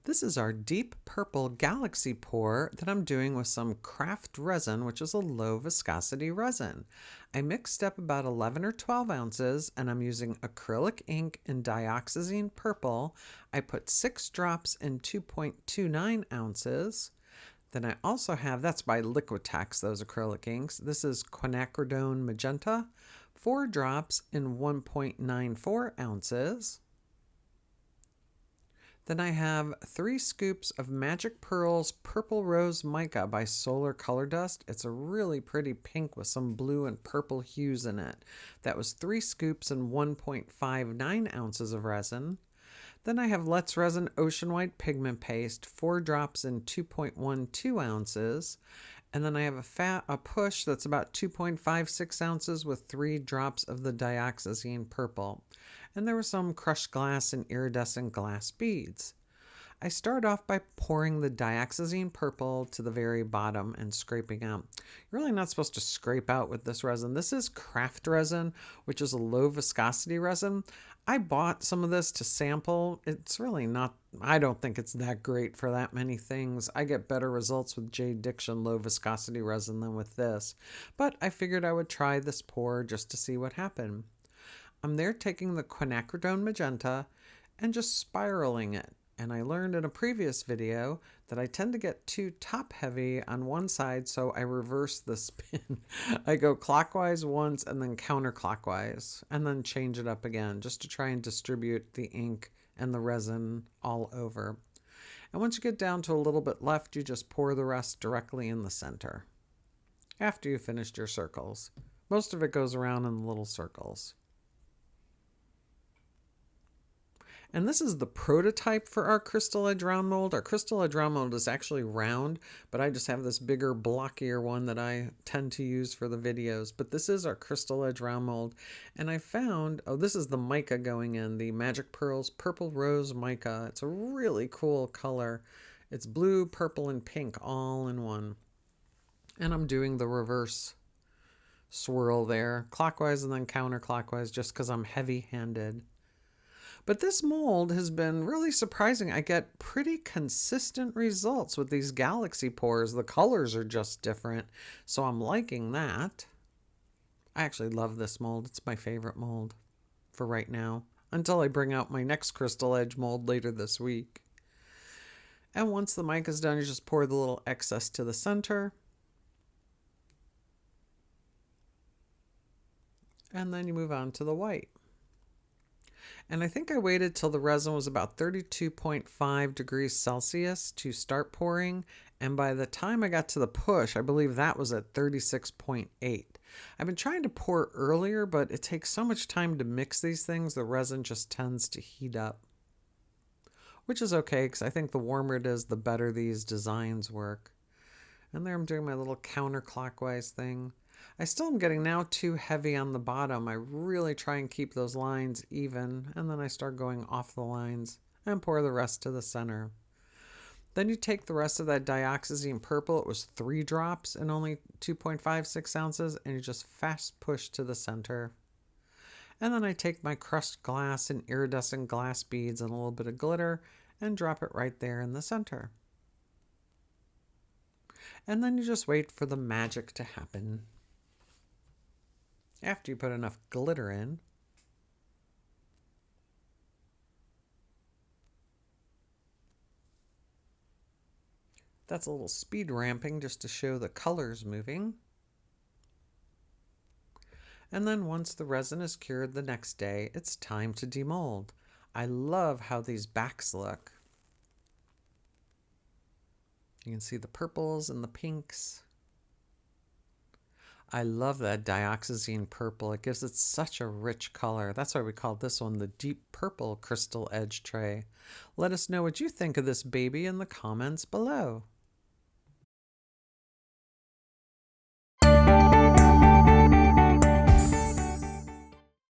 This is our deep purple galaxy pour that I'm doing with some craft resin, which is a low viscosity resin. I mixed up about 11 or 12 ounces and I'm using acrylic ink in dioxazine purple. I put 6 drops in 2.29 ounces. Then I also have, that's by Liquitex, those acrylic inks. This is Quinacridone Magenta, 4 drops in 1.94 ounces. Then I have 3 scoops of Magic Pearls Purple Rose Mica by Solar Color Dust. It's a really pretty pink with some blue and purple hues in it. That was 3 scoops and 1.59 ounces of resin. Then I have Let's Resin Ocean White Pigment Paste, 4 drops in 2.12 ounces. And then I have a push that's about 2.56 ounces with 3 drops of the Dioxazine Purple. And there was some crushed glass and iridescent glass beads. I start off by pouring the Dioxazine Purple to the very bottom and scraping out. You're really not supposed to scrape out with this resin. This is craft resin, which is a low viscosity resin. I bought some of this to sample. It's really not, I don't think it's that great for that many things. I get better results with Jade Diction low viscosity resin than with this. But I figured I would try this pour just to see what happened. I'm there taking the Quinacridone Magenta and just spiraling it. And I learned in a previous video that I tend to get too top heavy on one side, so I reverse the spin. I go clockwise once and then counterclockwise, and then change it up again just to try and distribute the ink and the resin all over. And once you get down to a little bit left, you just pour the rest directly in the center after you've finished your circles. Most of it goes around in little circles. And this is the prototype for our Crystal Edge round mold. Our Crystal Edge round mold is actually round, but I just have this bigger, blockier one that I tend to use for the videos. But this is our Crystal Edge round mold. And I found, oh, this is the mica going in, the Magic Pearls Purple Rose Mica. It's a really cool color. It's blue, purple, and pink all in one. And I'm doing the reverse swirl there, clockwise and then counterclockwise, just because I'm heavy-handed. But this mold has been really surprising. I get pretty consistent results with these galaxy pours. The colors are just different, so I'm liking that. I actually love this mold. It's my favorite mold for right now, until I bring out my next Crystal Edge mold later this week. And once the mica is done, you just pour the little excess to the center. And then you move on to the white. And I think I waited till the resin was about 32.5 degrees Celsius to start pouring. And by the time I got to the push, I believe that was at 36.8. I've been trying to pour earlier, but it takes so much time to mix these things, the resin just tends to heat up. Which is okay, because I think the warmer it is, the better these designs work. And there I'm doing my little counterclockwise thing. I still am getting now too heavy on the bottom. I really try and keep those lines even, and then I start going off the lines and pour the rest to the center. Then you take the rest of that Dioxazine Purple, it was 3 drops and only 2.56 ounces, and you just fast push to the center. And then I take my crushed glass and iridescent glass beads and a little bit of glitter and drop it right there in the center. And then you just wait for the magic to happen. After you put enough glitter in. That's a little speed ramping just to show the colors moving. And then once the resin is cured the next day, it's time to demold. I love how these backs look. You can see the purples and the pinks. I love that Dioxazine Purple. It gives it such a rich color. That's why we call this one the Deep Purple Crystal Edge Tray. Let us know what you think of this baby in the comments below.